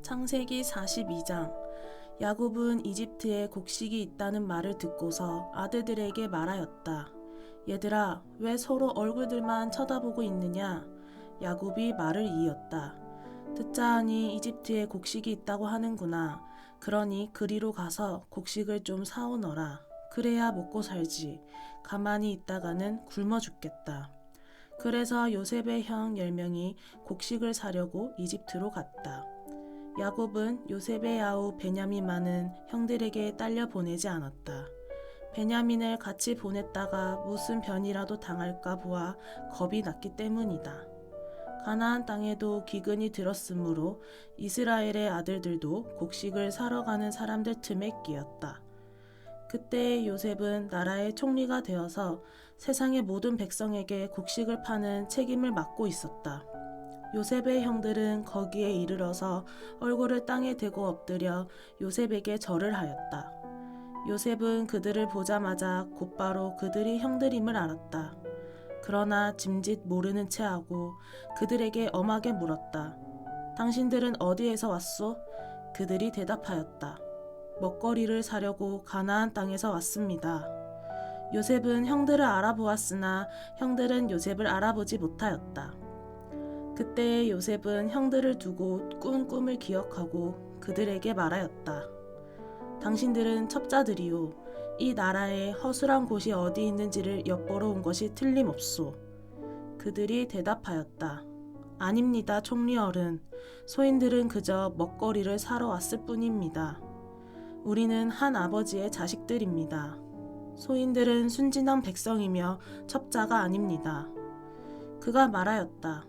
창세기 42장. 야곱은 이집트에 곡식이 있다는 말을 듣고서 아들들에게 말하였다. 얘들아, 왜 서로 얼굴들만 쳐다보고 있느냐? 야곱이 말을 이었다. 듣자 하니 이집트에 곡식이 있다고 하는구나. 그러니 그리로 가서 곡식을 좀 사오너라. 그래야 먹고 살지. 가만히 있다가는 굶어 죽겠다. 그래서 요셉의 형 10명이 곡식을 사려고 이집트로 갔다. 야곱은 요셉의 아우 베냐민만은 형들에게 딸려 보내지 않았다. 베냐민을 같이 보냈다가 무슨 변이라도 당할까 보아 겁이 났기 때문이다. 가나안 땅에도 기근이 들었으므로 이스라엘의 아들들도 곡식을 사러 가는 사람들 틈에 끼었다. 그때 요셉은 나라의 총리가 되어서 세상의 모든 백성에게 곡식을 파는 책임을 맡고 있었다. 요셉의 형들은 거기에 이르러서 얼굴을 땅에 대고 엎드려 요셉에게 절을 하였다. 요셉은 그들을 보자마자 곧바로 그들이 형들임을 알았다. 그러나 짐짓 모르는 체하고 그들에게 엄하게 물었다. 당신들은 어디에서 왔소? 그들이 대답하였다. 먹거리를 사려고 가나안 땅에서 왔습니다. 요셉은 형들을 알아보았으나 형들은 요셉을 알아보지 못하였다. 그때 요셉은 형들을 두고 꾼 꿈을 기억하고 그들에게 말하였다. 당신들은 첩자들이요. 이 나라에 허술한 곳이 어디 있는지를 엿보러 온 것이 틀림없소. 그들이 대답하였다. 아닙니다, 총리 어른. 소인들은 그저 먹거리를 사러 왔을 뿐입니다. 우리는 한 아버지의 자식들입니다. 소인들은 순진한 백성이며 첩자가 아닙니다. 그가 말하였다.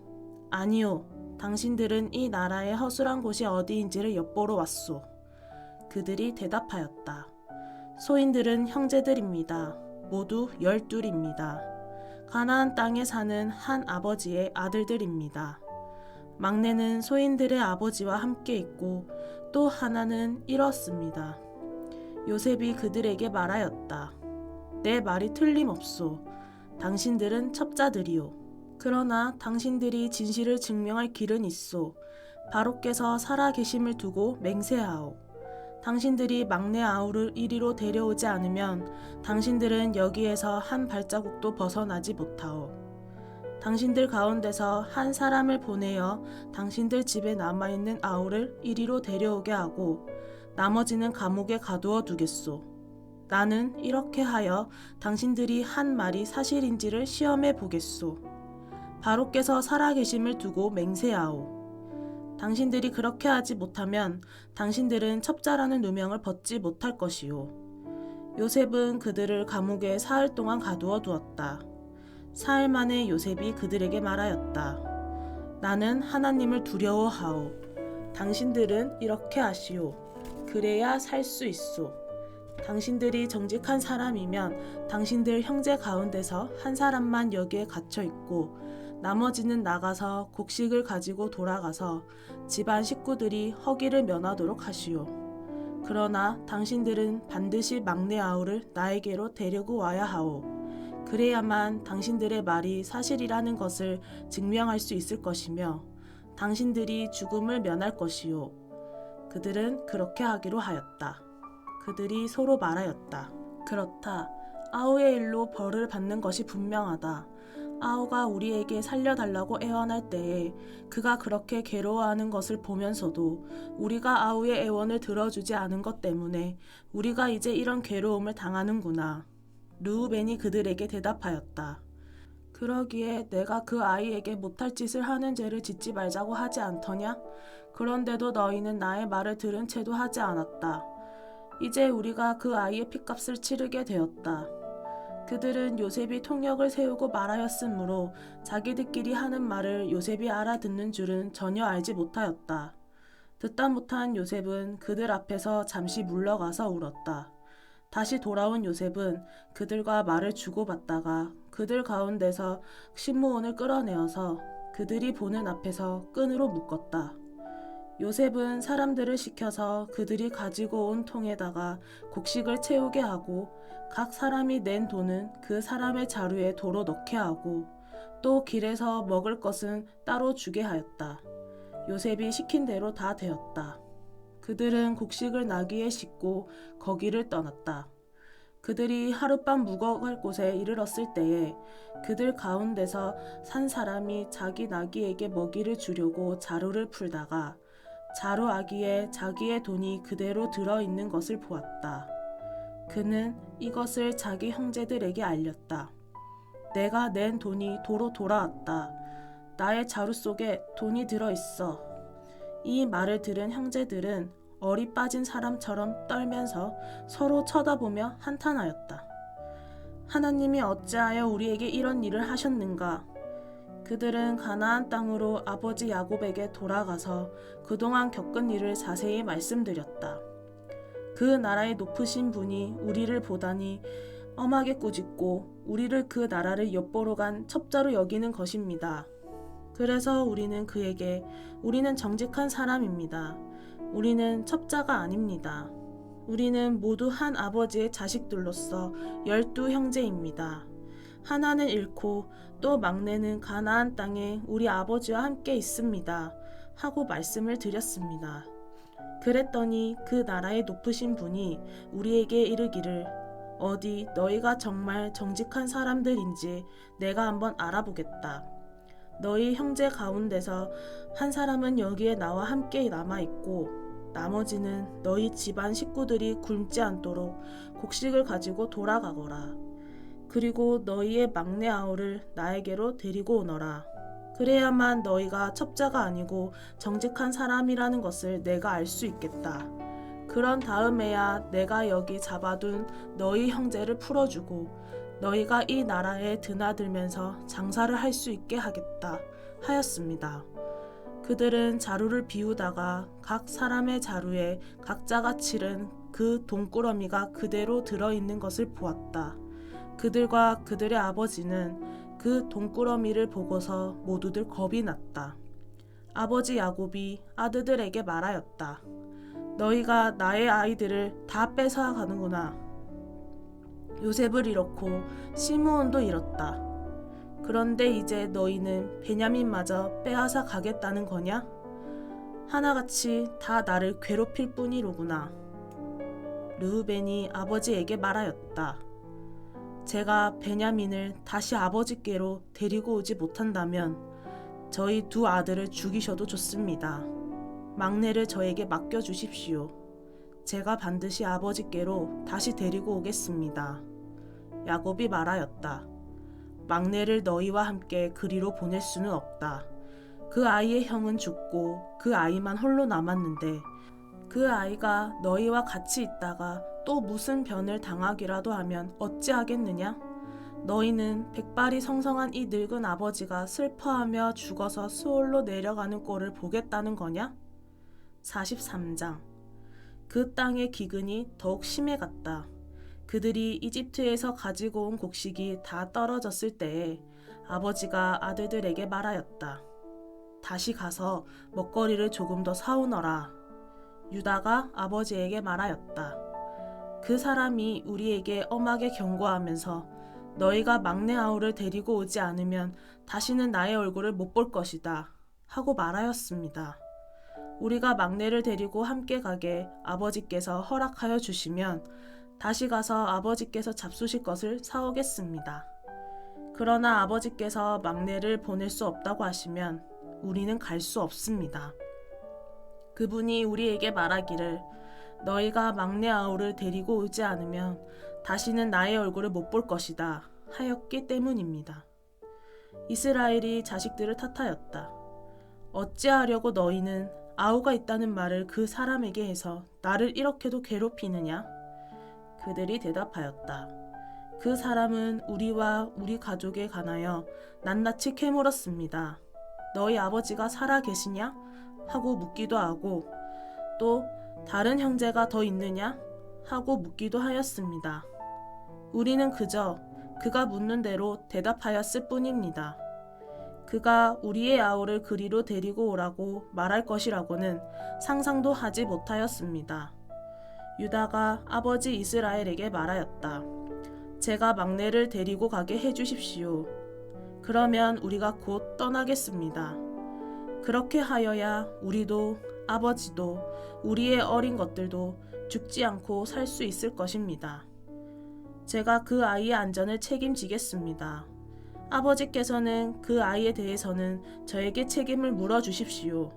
아니요, 당신들은 이 나라의 허술한 곳이 어디인지를 엿보러 왔소. 그들이 대답하였다. 소인들은 형제들입니다. 모두 12입니다. 가나안 땅에 사는 한 아버지의 아들들입니다. 막내는 소인들의 아버지와 함께 있고 또 하나는 잃었습니다. 요셉이 그들에게 말하였다. 내 말이 틀림없소. 당신들은 첩자들이요. 그러나 당신들이 진실을 증명할 길은 있소. 바로께서 살아계심을 두고 맹세하오. 당신들이 막내 아우를 이리로 데려오지 않으면 당신들은 여기에서 한 발자국도 벗어나지 못하오. 당신들 가운데서 한 사람을 보내어 당신들 집에 남아있는 아우를 이리로 데려오게 하고 나머지는 감옥에 가두어 두겠소. 나는 이렇게 하여 당신들이 한 말이 사실인지를 시험해 보겠소. 바로께서 살아계심을 두고 맹세하오. 당신들이 그렇게 하지 못하면 당신들은 첩자라는 누명을 벗지 못할 것이오. 요셉은 그들을 감옥에 사흘 동안 가두어 두었다. 사흘 만에 요셉이 그들에게 말하였다. 나는 하나님을 두려워하오. 당신들은 이렇게 하시오. 그래야 살 수 있소. 당신들이 정직한 사람이면 당신들 형제 가운데서 한 사람만 여기에 갇혀 있고 나머지는 나가서 곡식을 가지고 돌아가서 집안 식구들이 허기를 면하도록 하시오. 그러나 당신들은 반드시 막내 아우를 나에게로 데리고 와야 하오. 그래야만 당신들의 말이 사실이라는 것을 증명할 수 있을 것이며 당신들이 죽음을 면할 것이오. 그들은 그렇게 하기로 하였다. 그들이 서로 말하였다. 그렇다. 아우의 일로 벌을 받는 것이 분명하다. 아우가 우리에게 살려달라고 애원할 때에 그가 그렇게 괴로워하는 것을 보면서도 우리가 아우의 애원을 들어주지 않은 것 때문에 우리가 이제 이런 괴로움을 당하는구나. 르우벤이 그들에게 대답하였다. 그러기에 내가 그 아이에게 못할 짓을 하는 죄를 짓지 말자고 하지 않더냐? 그런데도 너희는 나의 말을 들은 채도 하지 않았다. 이제 우리가 그 아이의 핏값을 치르게 되었다. 그들은 요셉이 통역을 세우고 말하였으므로 자기들끼리 하는 말을 요셉이 알아듣는 줄은 전혀 알지 못하였다. 듣다 못한 요셉은 그들 앞에서 잠시 물러가서 울었다. 다시 돌아온 요셉은 그들과 말을 주고받다가 그들 가운데서 신무원을 끌어내어서 그들이 보는 앞에서 끈으로 묶었다. 요셉은 사람들을 시켜서 그들이 가지고 온 통에다가 곡식을 채우게 하고 각 사람이 낸 돈은 그 사람의 자루에 도로 넣게 하고 또 길에서 먹을 것은 따로 주게 하였다. 요셉이 시킨 대로 다 되었다. 그들은 곡식을 나귀에 싣고 거기를 떠났다. 그들이 하룻밤 묵어갈 곳에 이르렀을 때에 그들 가운데서 산 사람이 자기 나귀에게 먹이를 주려고 자루를 풀다가 자루 아기에 자기의 돈이 그대로 들어있는 것을 보았다. 그는 이것을 자기 형제들에게 알렸다. 내가 낸 돈이 도로 돌아왔다. 나의 자루 속에 돈이 들어있어. 이 말을 들은 형제들은 얼이 빠진 사람처럼 떨면서 서로 쳐다보며 한탄하였다. 하나님이 어찌하여 우리에게 이런 일을 하셨는가? 그들은 가나안 땅으로 아버지 야곱에게 돌아가서 그동안 겪은 일을 자세히 말씀드렸다. 그 나라의 높으신 분이 우리를 보다니 엄하게 꾸짖고 우리를 그 나라를 엿보러 간 첩자로 여기는 것입니다. 그래서 우리는 그에게 우리는 정직한 사람입니다. 우리는 첩자가 아닙니다. 우리는 모두 한 아버지의 자식들로서 12 형제입니다. 하나는 잃고 또 막내는 가나안 땅에 우리 아버지와 함께 있습니다. 하고 말씀을 드렸습니다. 그랬더니 그 나라의 높으신 분이 우리에게 이르기를 어디 너희가 정말 정직한 사람들인지 내가 한번 알아보겠다. 너희 형제 가운데서 한 사람은 여기에 나와 함께 남아있고 나머지는 너희 집안 식구들이 굶지 않도록 곡식을 가지고 돌아가거라. 그리고 너희의 막내 아우를 나에게로 데리고 오너라. 그래야만 너희가 첩자가 아니고 정직한 사람이라는 것을 내가 알 수 있겠다. 그런 다음에야 내가 여기 잡아둔 너희 형제를 풀어주고 너희가 이 나라에 드나들면서 장사를 할 수 있게 하겠다 하였습니다. 그들은 자루를 비우다가 각 사람의 자루에 각자가 치른 그 돈꾸러미가 그대로 들어있는 것을 보았다. 그들과 그들의 아버지는 그 돈꾸러미를 보고서 모두들 겁이 났다. 아버지 야곱이 아들들에게 말하였다. 너희가 나의 아이들을 다 뺏어 가는구나. 요셉을 잃었고 시므온도 잃었다. 그런데 이제 너희는 베냐민마저 빼앗아 가겠다는 거냐? 하나같이 다 나를 괴롭힐 뿐이로구나. 르우벤이 아버지에게 말하였다. 제가 베냐민을 다시 아버지께로 데리고 오지 못한다면 저희 2 아들을 죽이셔도 좋습니다. 막내를 저에게 맡겨주십시오. 제가 반드시 아버지께로 다시 데리고 오겠습니다. 야곱이 말하였다. 막내를 너희와 함께 그리로 보낼 수는 없다. 그 아이의 형은 죽고 그 아이만 홀로 남았는데 그 아이가 너희와 같이 있다가 또 무슨 변을 당하기라도 하면 어찌하겠느냐? 너희는 백발이 성성한 이 늙은 아버지가 슬퍼하며 죽어서 수월로 내려가는 꼴을 보겠다는 거냐? 43장. 그 땅의 기근이 더욱 심해갔다. 그들이 이집트에서 가지고 온 곡식이 다 떨어졌을 때에 아버지가 아들들에게 말하였다. 다시 가서 먹거리를 조금 더 사오너라. 유다가 아버지에게 말하였다. 그 사람이 우리에게 엄하게 경고하면서 너희가 막내 아우를 데리고 오지 않으면 다시는 나의 얼굴을 못 볼 것이다 하고 말하였습니다. 우리가 막내를 데리고 함께 가게 아버지께서 허락하여 주시면 다시 가서 아버지께서 잡수실 것을 사오겠습니다. 그러나 아버지께서 막내를 보낼 수 없다고 하시면 우리는 갈 수 없습니다. 그분이 우리에게 말하기를 너희가 막내 아우를 데리고 오지 않으면 다시는 나의 얼굴을 못 볼 것이다 하였기 때문입니다. 이스라엘이 자식들을 탓하였다. 어찌하려고 너희는 아우가 있다는 말을 그 사람에게 해서 나를 이렇게도 괴롭히느냐? 그들이 대답하였다. 그 사람은 우리와 우리 가족에 관하여 낱낱이 캐물었습니다. 너희 아버지가 살아 계시냐? 하고 묻기도 하고 또 다른 형제가 더 있느냐? 하고 묻기도 하였습니다. 우리는 그저 그가 묻는 대로 대답하였을 뿐입니다. 그가 우리의 아우를 그리로 데리고 오라고 말할 것이라고는 상상도 하지 못하였습니다. 유다가 아버지 이스라엘에게 말하였다. 제가 막내를 데리고 가게 해주십시오. 그러면 우리가 곧 떠나겠습니다. 그렇게 하여야 우리도 아버지도 우리의 어린 것들도 죽지 않고 살 수 있을 것입니다. 제가 그 아이의 안전을 책임지겠습니다. 아버지께서는 그 아이에 대해서는 저에게 책임을 물어주십시오.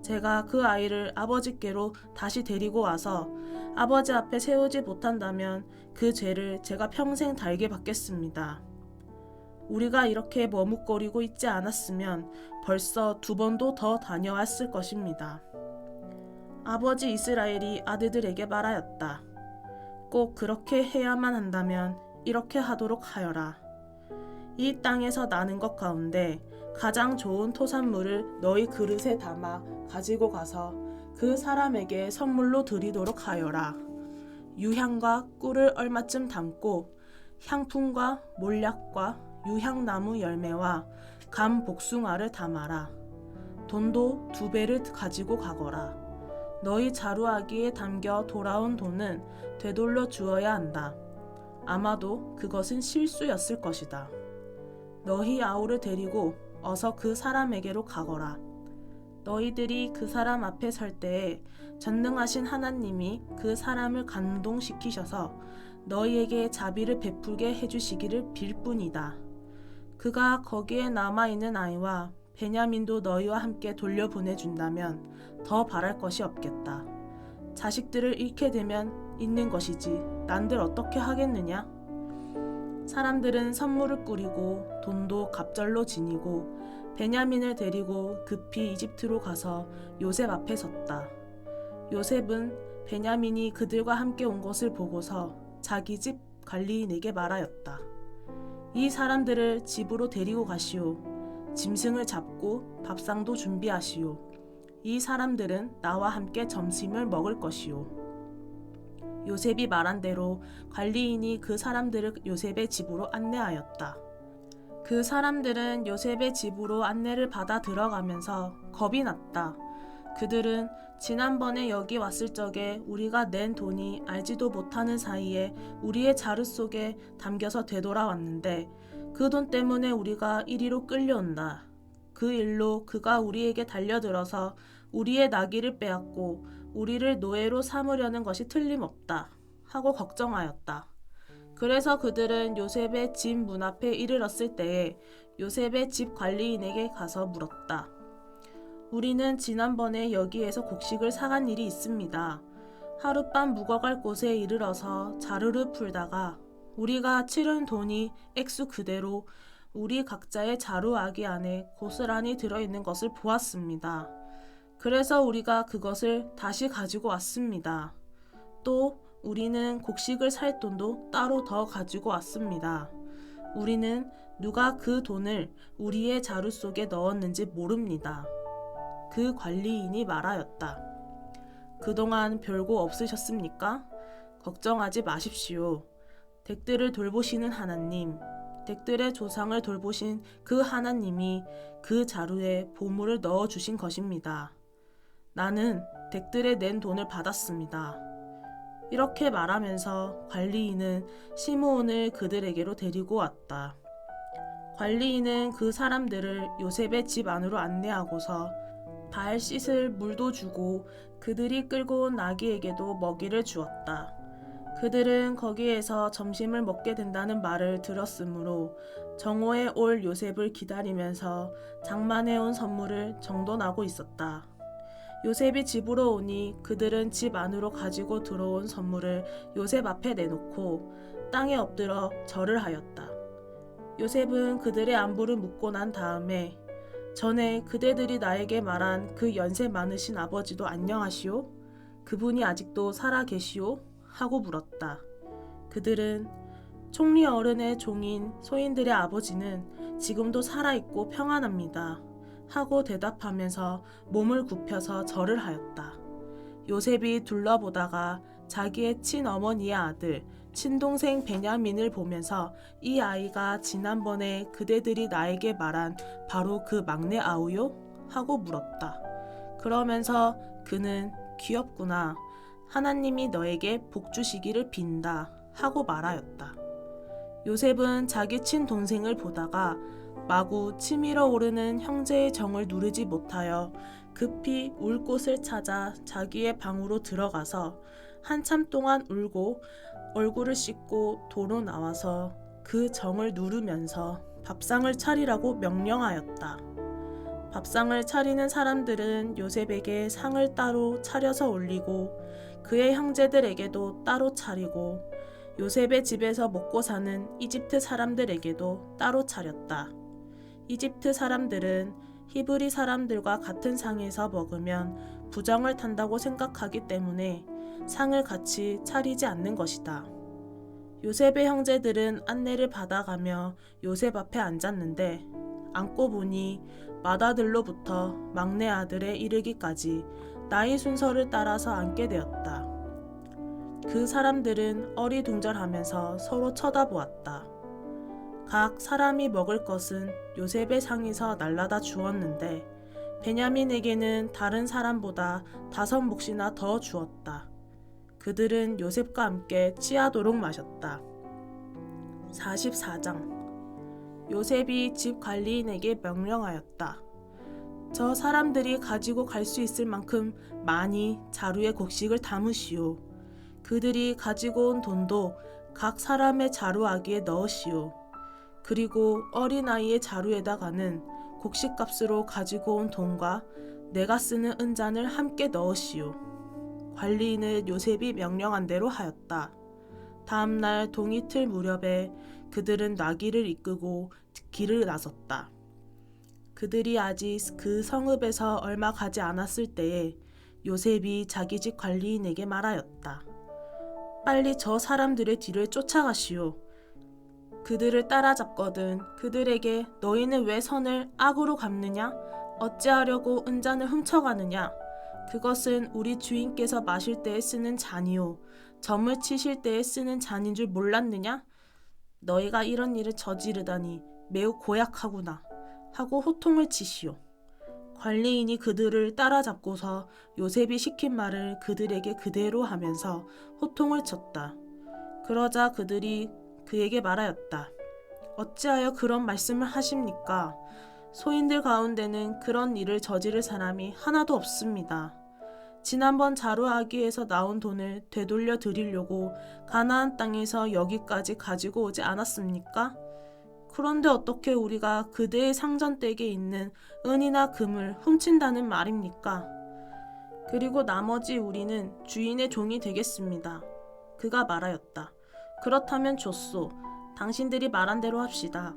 제가 그 아이를 아버지께로 다시 데리고 와서 아버지 앞에 세우지 못한다면 그 죄를 제가 평생 달게 받겠습니다. 우리가 이렇게 머뭇거리고 있지 않았으면 벌써 2번도 더 다녀왔을 것입니다. 아버지 이스라엘이 아들들에게 말하였다. 꼭 그렇게 해야만 한다면 이렇게 하도록 하여라. 이 땅에서 나는 것 가운데 가장 좋은 토산물을 너희 그릇에 담아 가지고 가서 그 사람에게 선물로 드리도록 하여라. 유향과 꿀을 얼마쯤 담고 향품과 몰약과 유향나무 열매와 감 복숭아를 담아라. 돈도 2배를 가지고 가거라. 너희 자루아기에 담겨 돌아온 돈은 되돌려 주어야 한다. 아마도 그것은 실수였을 것이다. 너희 아우를 데리고 어서 그 사람에게로 가거라. 너희들이 그 사람 앞에 설 때에 전능하신 하나님이 그 사람을 감동시키셔서 너희에게 자비를 베풀게 해주시기를 빌 뿐이다. 그가 거기에 남아있는 아이와 베냐민도 너희와 함께 돌려보내준다면 더 바랄 것이 없겠다. 자식들을 잃게 되면 잃는 것이지 난들 어떻게 하겠느냐? 사람들은 선물을 꾸리고 돈도 갑절로 지니고 베냐민을 데리고 급히 이집트로 가서 요셉 앞에 섰다. 요셉은 베냐민이 그들과 함께 온 것을 보고서 자기 집 관리인에게 말하였다. 이 사람들을 집으로 데리고 가시오. 짐승을 잡고 밥상도 준비하시오. 이 사람들은 나와 함께 점심을 먹을 것이오. 요셉이 말한 대로 관리인이 그 사람들을 요셉의 집으로 안내하였다. 그 사람들은 요셉의 집으로 안내를 받아 들어가면서 겁이 났다. 그들은 지난번에 여기 왔을 적에 우리가 낸 돈이 알지도 못하는 사이에 우리의 자루 속에 담겨서 되돌아왔는데 그 돈 때문에 우리가 이리로 끌려온다. 그 일로 그가 우리에게 달려들어서 우리의 나귀를 빼앗고 우리를 노예로 삼으려는 것이 틀림없다 하고 걱정하였다. 그래서 그들은 요셉의 집 문 앞에 이르렀을 때에 요셉의 집 관리인에게 가서 물었다. 우리는 지난번에 여기에서 곡식을 사간 일이 있습니다. 하룻밤 묵어갈 곳에 이르러서 자루를 풀다가 우리가 치른 돈이 액수 그대로 우리 각자의 자루아기 안에 고스란히 들어있는 것을 보았습니다. 그래서 우리가 그것을 다시 가지고 왔습니다. 또 우리는 곡식을 살 돈도 따로 더 가지고 왔습니다. 우리는 누가 그 돈을 우리의 자루 속에 넣었는지 모릅니다. 그 관리인이 말하였다. 그동안 별거 없으셨습니까? 걱정하지 마십시오. 댁들을 돌보시는 하나님, 댁들의 조상을 돌보신 그 하나님이 그 자루에 보물을 넣어주신 것입니다. 나는 댁들에 낸 돈을 받았습니다. 이렇게 말하면서 관리인은 시므온을 그들에게로 데리고 왔다. 관리인은 그 사람들을 요셉의 집 안으로 안내하고서 발 씻을 물도 주고 그들이 끌고 온 나귀에게도 먹이를 주었다. 그들은 거기에서 점심을 먹게 된다는 말을 들었으므로 정오에 올 요셉을 기다리면서 장만해온 선물을 정돈하고 있었다. 요셉이 집으로 오니 그들은 집 안으로 가지고 들어온 선물을 요셉 앞에 내놓고 땅에 엎드려 절을 하였다. 요셉은 그들의 안부를 묻고 난 다음에 전에 그대들이 나에게 말한 그 연세 많으신 아버지도 안녕하시오? 그분이 아직도 살아 계시오? 하고 물었다. 그들은 총리 어른의 종인 소인들의 아버지는 지금도 살아있고 평안합니다. 하고 대답하면서 몸을 굽혀서 절을 하였다. 요셉이 둘러보다가 자기의 친어머니의 아들, 친동생 베냐민을 보면서 이 아이가 지난번에 그대들이 나에게 말한 바로 그 막내 아우요? 하고 물었다. 그러면서 그는 귀엽구나. 하나님이 너에게 복 주시기를 빈다. 하고 말하였다. 요셉은 자기 친동생을 보다가 마구 치밀어 오르는 형제의 정을 누르지 못하여 급히 울 곳을 찾아 자기의 방으로 들어가서 한참 동안 울고 얼굴을 씻고 도로 나와서 그 정을 누르면서 밥상을 차리라고 명령하였다. 밥상을 차리는 사람들은 요셉에게 상을 따로 차려서 올리고 그의 형제들에게도 따로 차리고 요셉의 집에서 먹고 사는 이집트 사람들에게도 따로 차렸다. 이집트 사람들은 히브리 사람들과 같은 상에서 먹으면 부정을 탄다고 생각하기 때문에 상을 같이 차리지 않는 것이다. 요셉의 형제들은 안내를 받아가며 요셉 앞에 앉았는데 앉고 보니 맏아들로부터 막내 아들에 이르기까지 나이 순서를 따라서 앉게 되었다. 그 사람들은 어리둥절하면서 서로 쳐다보았다. 각 사람이 먹을 것은 요셉의 상에서 날라다 주었는데 베냐민에게는 다른 사람보다 5몫이나 더 주었다. 그들은 요셉과 함께 취하도록 마셨다. 44장 요셉이 집 관리인에게 명령하였다. 저 사람들이 가지고 갈 수 있을 만큼 많이 자루에 곡식을 담으시오. 그들이 가지고 온 돈도 각 사람의 자루아기에 넣으시오. 그리고 어린아이의 자루에다가는 곡식값으로 가지고 온 돈과 내가 쓰는 은잔을 함께 넣으시오. 관리인은 요셉이 명령한 대로 하였다. 다음 날 동이틀 무렵에 그들은 나귀를 이끌고 길을 나섰다. 그들이 아직 그 성읍에서 얼마 가지 않았을 때에 요셉이 자기 집 관리인에게 말하였다. 빨리 저 사람들의 뒤를 쫓아가시오. 그들을 따라잡거든 그들에게 너희는 왜 선을 악으로 갚느냐? 어찌하려고 은잔을 훔쳐가느냐? 그것은 우리 주인께서 마실 때에 쓰는 잔이요 점을 치실 때에 쓰는 잔인 줄 몰랐느냐? 너희가 이런 일을 저지르다니 매우 고약하구나 하고 호통을 치시오. 관리인이 그들을 따라잡고서 요셉이 시킨 말을 그들에게 그대로 하면서 호통을 쳤다. 그러자 그들이 그에게 말하였다. 어찌하여 그런 말씀을 하십니까? 소인들 가운데는 그런 일을 저지를 사람이 하나도 없습니다. 지난번 자루아기에서 나온 돈을 되돌려 드리려고 가나안 땅에서 여기까지 가지고 오지 않았습니까? 그런데 어떻게 우리가 그대의 상전댁에 있는 은이나 금을 훔친다는 말입니까? 그리고 나머지 우리는 주인의 종이 되겠습니다. 그가 말하였다. 그렇다면 좋소. 당신들이 말한 대로 합시다.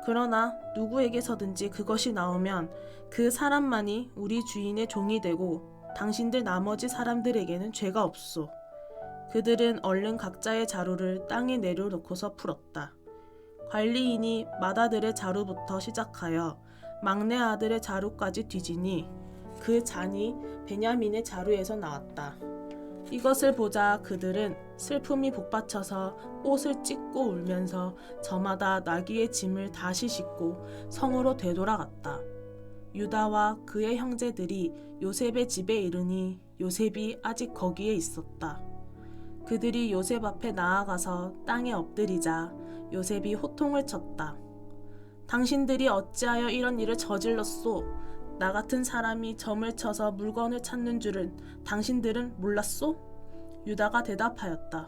그러나 누구에게서든지 그것이 나오면 그 사람만이 우리 주인의 종이 되고 당신들 나머지 사람들에게는 죄가 없소. 그들은 얼른 각자의 자루를 땅에 내려놓고서 풀었다. 관리인이 맏아들의 자루부터 시작하여 막내 아들의 자루까지 뒤지니 그 잔이 베냐민의 자루에서 나왔다. 이것을 보자 그들은 슬픔이 복받쳐서 옷을 찢고 울면서 저마다 나귀의 짐을 다시 싣고 성으로 되돌아갔다. 유다와 그의 형제들이 요셉의 집에 이르니 요셉이 아직 거기에 있었다. 그들이 요셉 앞에 나아가서 땅에 엎드리자 요셉이 호통을 쳤다. 당신들이 어찌하여 이런 일을 저질렀소? 나 같은 사람이 점을 쳐서 물건을 찾는 줄은 당신들은 몰랐소? 유다가 대답하였다.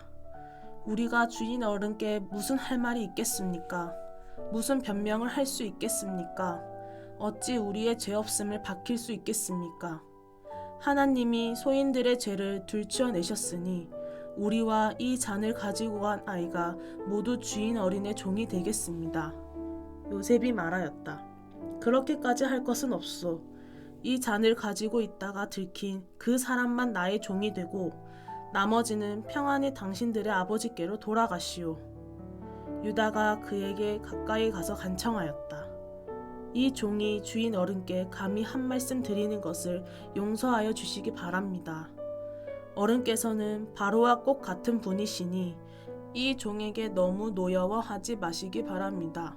우리가 주인 어른께 무슨 할 말이 있겠습니까? 무슨 변명을 할 수 있겠습니까? 어찌 우리의 죄 없음을 밝힐 수 있겠습니까? 하나님이 소인들의 죄를 들추어내셨으니 우리와 이 잔을 가지고 간 아이가 모두 주인 어린의 종이 되겠습니다. 요셉이 말하였다. 그렇게까지 할 것은 없소. 이 잔을 가지고 있다가 들킨 그 사람만 나의 종이 되고 나머지는 평안히 당신들의 아버지께로 돌아가시오. 유다가 그에게 가까이 가서 간청하였다. 이 종이 주인 어른께 감히 한 말씀 드리는 것을 용서하여 주시기 바랍니다. 어른께서는 바로와 꼭 같은 분이시니 이 종에게 너무 노여워하지 마시기 바랍니다.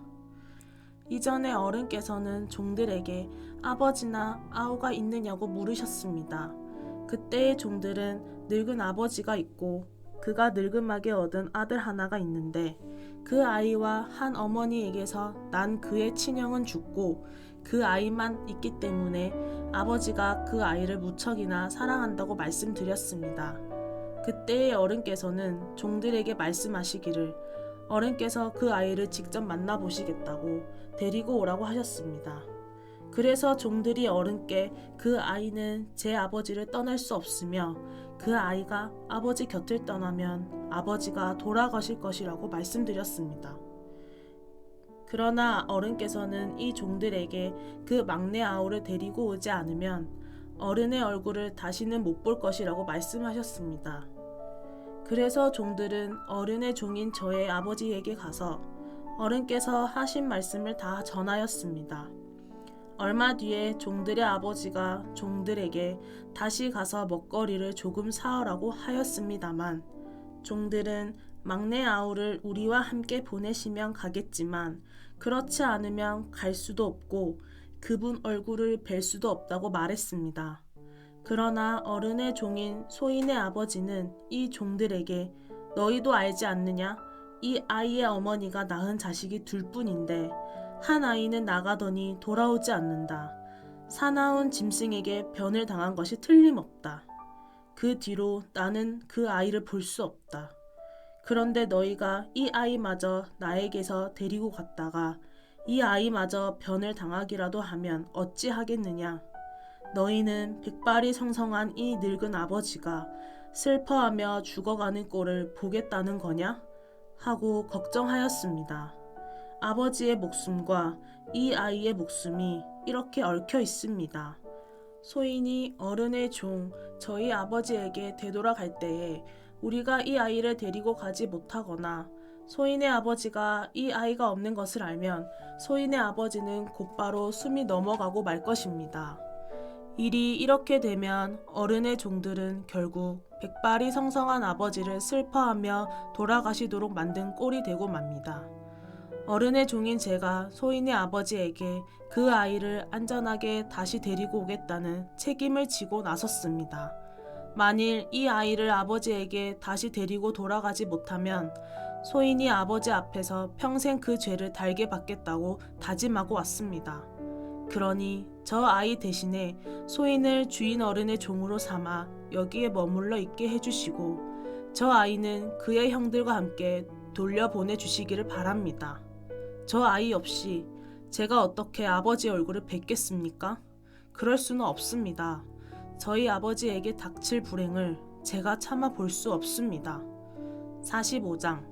이전에 어른께서는 종들에게 아버지나 아우가 있느냐고 물으셨습니다. 그때의 종들은 늙은 아버지가 있고 그가 늙음하게 얻은 아들 하나가 있는데 그 아이와 한 어머니에게서 난 그의 친형은 죽고 그 아이만 있기 때문에 아버지가 그 아이를 무척이나 사랑한다고 말씀드렸습니다. 그때의 어른께서는 종들에게 말씀하시기를 어른께서 그 아이를 직접 만나보시겠다고 데리고 오라고 하셨습니다. 그래서 종들이 어른께 그 아이는 제 아버지를 떠날 수 없으며 그 아이가 아버지 곁을 떠나면 아버지가 돌아가실 것이라고 말씀드렸습니다. 그러나 어른께서는 이 종들에게 그 막내 아우를 데리고 오지 않으면 어른의 얼굴을 다시는 못 볼 것이라고 말씀하셨습니다. 그래서 종들은 어른의 종인 저의 아버지에게 가서 어른께서 하신 말씀을 다 전하였습니다. 얼마 뒤에 종들의 아버지가 종들에게 다시 가서 먹거리를 조금 사오라고 하였습니다만 종들은 막내 아우를 우리와 함께 보내시면 가겠지만 그렇지 않으면 갈 수도 없고 그분 얼굴을 뵐 수도 없다고 말했습니다. 그러나 어른의 종인 소인의 아버지는 이 종들에게 너희도 알지 않느냐? 이 아이의 어머니가 낳은 자식이 둘뿐인데 한 아이는 나가더니 돌아오지 않는다. 사나운 짐승에게 변을 당한 것이 틀림없다. 그 뒤로 나는 그 아이를 볼 수 없다. 그런데 너희가 이 아이마저 나에게서 데리고 갔다가 이 아이마저 변을 당하기라도 하면 어찌하겠느냐? 너희는 백발이 성성한 이 늙은 아버지가 슬퍼하며 죽어가는 꼴을 보겠다는 거냐? 하고 걱정하였습니다. 아버지의 목숨과 이 아이의 목숨이 이렇게 얽혀 있습니다. 소인이 어른의 종 저희 아버지에게 되돌아갈 때에 우리가 이 아이를 데리고 가지 못하거나 소인의 아버지가 이 아이가 없는 것을 알면 소인의 아버지는 곧바로 숨이 넘어가고 말 것입니다. 일이 이렇게 되면 어른의 종들은 결국 백발이 성성한 아버지를 슬퍼하며 돌아가시도록 만든 꼴이 되고 맙니다. 어른의 종인 제가 소인의 아버지에게 그 아이를 안전하게 다시 데리고 오겠다는 책임을 지고 나섰습니다. 만일 이 아이를 아버지에게 다시 데리고 돌아가지 못하면 소인이 아버지 앞에서 평생 그 죄를 달게 받겠다고 다짐하고 왔습니다. 그러니 저 아이 대신에 소인을 주인 어른의 종으로 삼아 여기에 머물러 있게 해주시고 저 아이는 그의 형들과 함께 돌려보내 주시기를 바랍니다. 저 아이 없이 제가 어떻게 아버지 얼굴을 뵙겠습니까? 그럴 수는 없습니다. 저희 아버지에게 닥칠 불행을 제가 참아 볼 수 없습니다. 45장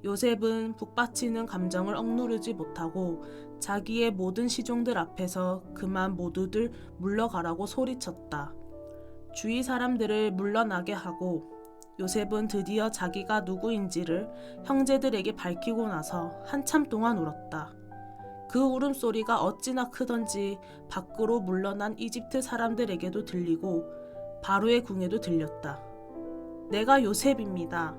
요셉은 북받치는 감정을 억누르지 못하고 자기의 모든 시종들 앞에서 그만 모두들 물러가라고 소리쳤다. 주위 사람들을 물러나게 하고 요셉은 드디어 자기가 누구인지를 형제들에게 밝히고 나서 한참 동안 울었다. 그 울음소리가 어찌나 크던지 밖으로 물러난 이집트 사람들에게도 들리고 바로의 궁에도 들렸다. 내가 요셉입니다.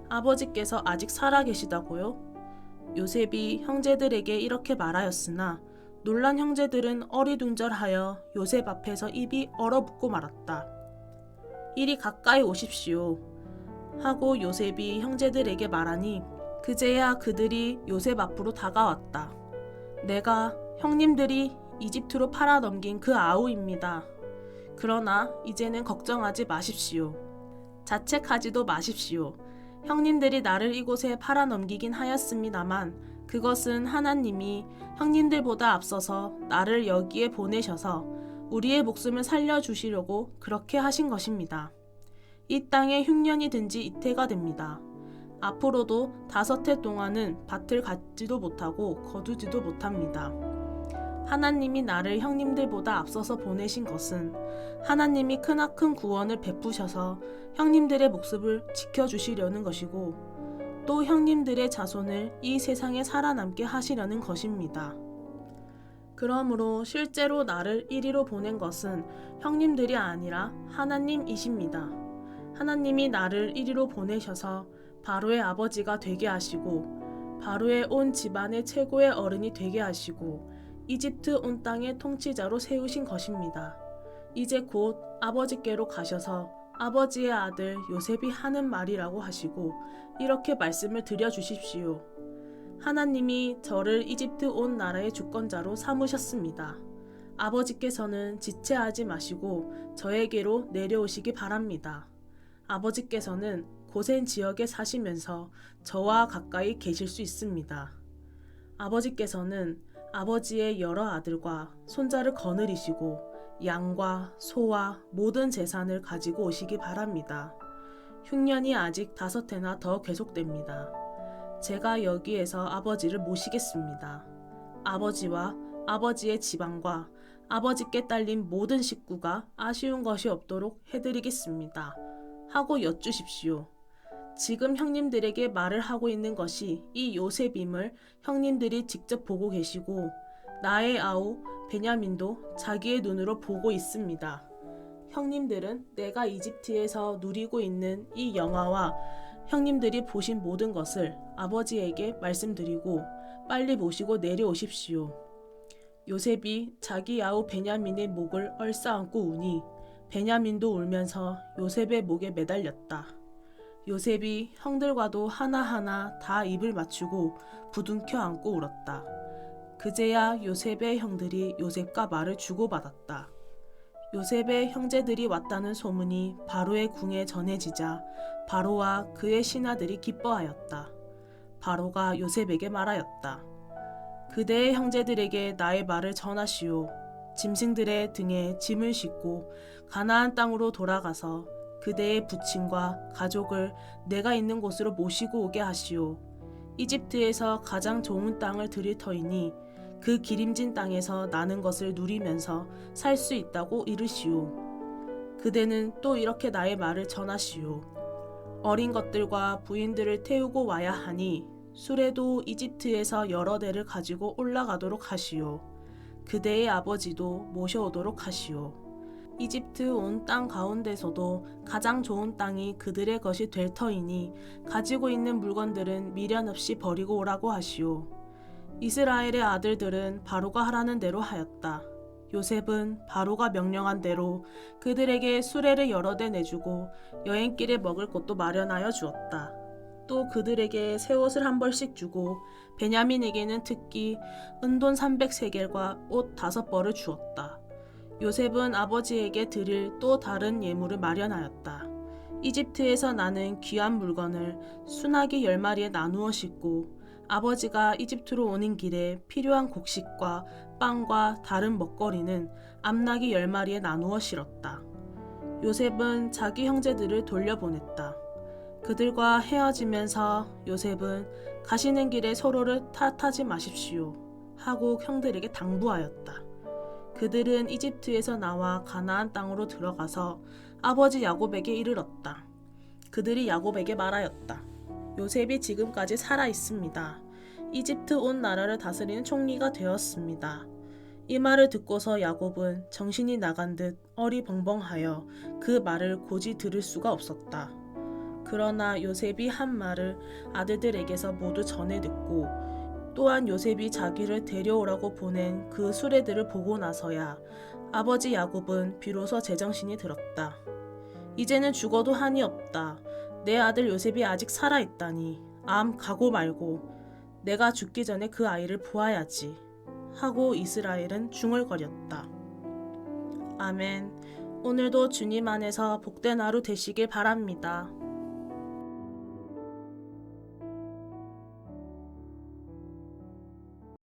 아버지께서 아직 살아계시다고요? 요셉이 형제들에게 이렇게 말하였으나 놀란 형제들은 어리둥절하여 요셉 앞에서 입이 얼어붙고 말았다. 이리 가까이 오십시오. 하고 요셉이 형제들에게 말하니 그제야 그들이 요셉 앞으로 다가왔다. 내가 형님들이 이집트로 팔아넘긴 그 아우입니다. 그러나 이제는 걱정하지 마십시오. 자책하지도 마십시오. 형님들이 나를 이곳에 팔아넘기긴 하였습니다만 그것은 하나님이 형님들보다 앞서서 나를 여기에 보내셔서 우리의 목숨을 살려주시려고 그렇게 하신 것입니다. 이 땅에 흉년이 든 지 이태가 됩니다. 앞으로도 5해 동안은 밭을 갖지도 못하고 거두지도 못합니다. 하나님이 나를 형님들보다 앞서서 보내신 것은 하나님이 크나큰 구원을 베푸셔서 형님들의 목숨을 지켜주시려는 것이고 또 형님들의 자손을 이 세상에 살아남게 하시려는 것입니다. 그러므로 실제로 나를 이리로 보낸 것은 형님들이 아니라 하나님이십니다. 하나님이 나를 이리로 보내셔서 바로의 아버지가 되게 하시고 바로의 온 집안의 최고의 어른이 되게 하시고 이집트 온 땅의 통치자로 세우신 것입니다. 이제 곧 아버지께로 가셔서 아버지의 아들 요셉이 하는 말이라고 하시고 이렇게 말씀을 드려주십시오. 하나님이 저를 이집트 온 나라의 주권자로 삼으셨습니다. 아버지께서는 지체하지 마시고 저에게로 내려오시기 바랍니다. 아버지께서는 고센 지역에 사시면서 저와 가까이 계실 수 있습니다. 아버지께서는 아버지의 여러 아들과 손자를 거느리시고 양과 소와 모든 재산을 가지고 오시기 바랍니다. 흉년이 아직 5해나 더 계속됩니다. 제가 여기에서 아버지를 모시겠습니다. 아버지와 아버지의 지방과 아버지께 딸린 모든 식구가 아쉬운 것이 없도록 해드리겠습니다. 하고 여쭈십시오. 지금 형님들에게 말을 하고 있는 것이 이 요셉임을 형님들이 직접 보고 계시고 나의 아우 베냐민도 자기의 눈으로 보고 있습니다. 형님들은 내가 이집트에서 누리고 있는 이 영화와 형님들이 보신 모든 것을 아버지에게 말씀드리고 빨리 모시고 내려오십시오. 요셉이 자기 아우 베냐민의 목을 얼싸안고 우니 베냐민도 울면서 요셉의 목에 매달렸다. 요셉이 형들과도 하나하나 다 입을 맞추고 부둥켜 안고 울었다. 그제야 요셉의 형들이 요셉과 말을 주고받았다. 요셉의 형제들이 왔다는 소문이 바로의 궁에 전해지자 바로와 그의 신하들이 기뻐하였다. 바로가 요셉에게 말하였다. 그대의 형제들에게 나의 말을 전하시오. 짐승들의 등에 짐을 싣고 가나안 땅으로 돌아가서 그대의 부친과 가족을 내가 있는 곳으로 모시고 오게 하시오. 이집트에서 가장 좋은 땅을 드릴 터이니 그 기름진 땅에서 나는 것을 누리면서 살 수 있다고 이르시오. 그대는 또 이렇게 나의 말을 전하시오. 어린 것들과 부인들을 태우고 와야 하니 수레도 이집트에서 여러 대를 가지고 올라가도록 하시오. 그대의 아버지도 모셔오도록 하시오. 이집트 온 땅 가운데서도 가장 좋은 땅이 그들의 것이 될 터이니 가지고 있는 물건들은 미련 없이 버리고 오라고 하시오. 이스라엘의 아들들은 바로가 하라는 대로 하였다. 요셉은 바로가 명령한 대로 그들에게 수레를 여러 대 내주고 여행길에 먹을 것도 마련하여 주었다. 또 그들에게 새 옷을 한 벌씩 주고 베냐민에게는 특히 은돈 300세겔과 옷 5벌을 주었다. 요셉은 아버지에게 드릴 또 다른 예물을 마련하였다. 이집트에서 나는 귀한 물건을 순하기 10마리에 나누어 싣고 아버지가 이집트로 오는 길에 필요한 곡식과 빵과 다른 먹거리는 암나귀 10마리에 나누어 실었다. 요셉은 자기 형제들을 돌려보냈다. 그들과 헤어지면서 요셉은 가시는 길에 서로를 탓하지 마십시오 하고 형들에게 당부하였다. 그들은 이집트에서 나와 가나안 땅으로 들어가서 아버지 야곱에게 이르렀다. 그들이 야곱에게 말하였다. 요셉이 지금까지 살아 있습니다. 이집트 온 나라를 다스리는 총리가 되었습니다. 이 말을 듣고서 야곱은 정신이 나간 듯 어리벙벙하여 그 말을 고지 들을 수가 없었다. 그러나 요셉이 한 말을 아들들에게서 모두 전해 듣고 또한 요셉이 자기를 데려오라고 보낸 그 수레들을 보고 나서야 아버지 야곱은 비로소 제정신이 들었다. 이제는 죽어도 한이 없다. 내 아들 요셉이 아직 살아있다니 암 가고 말고 내가 죽기 전에 그 아이를 보아야지 하고 이스라엘은 중얼거렸다. 아멘. 오늘도 주님 안에서 복된 하루 되시길 바랍니다.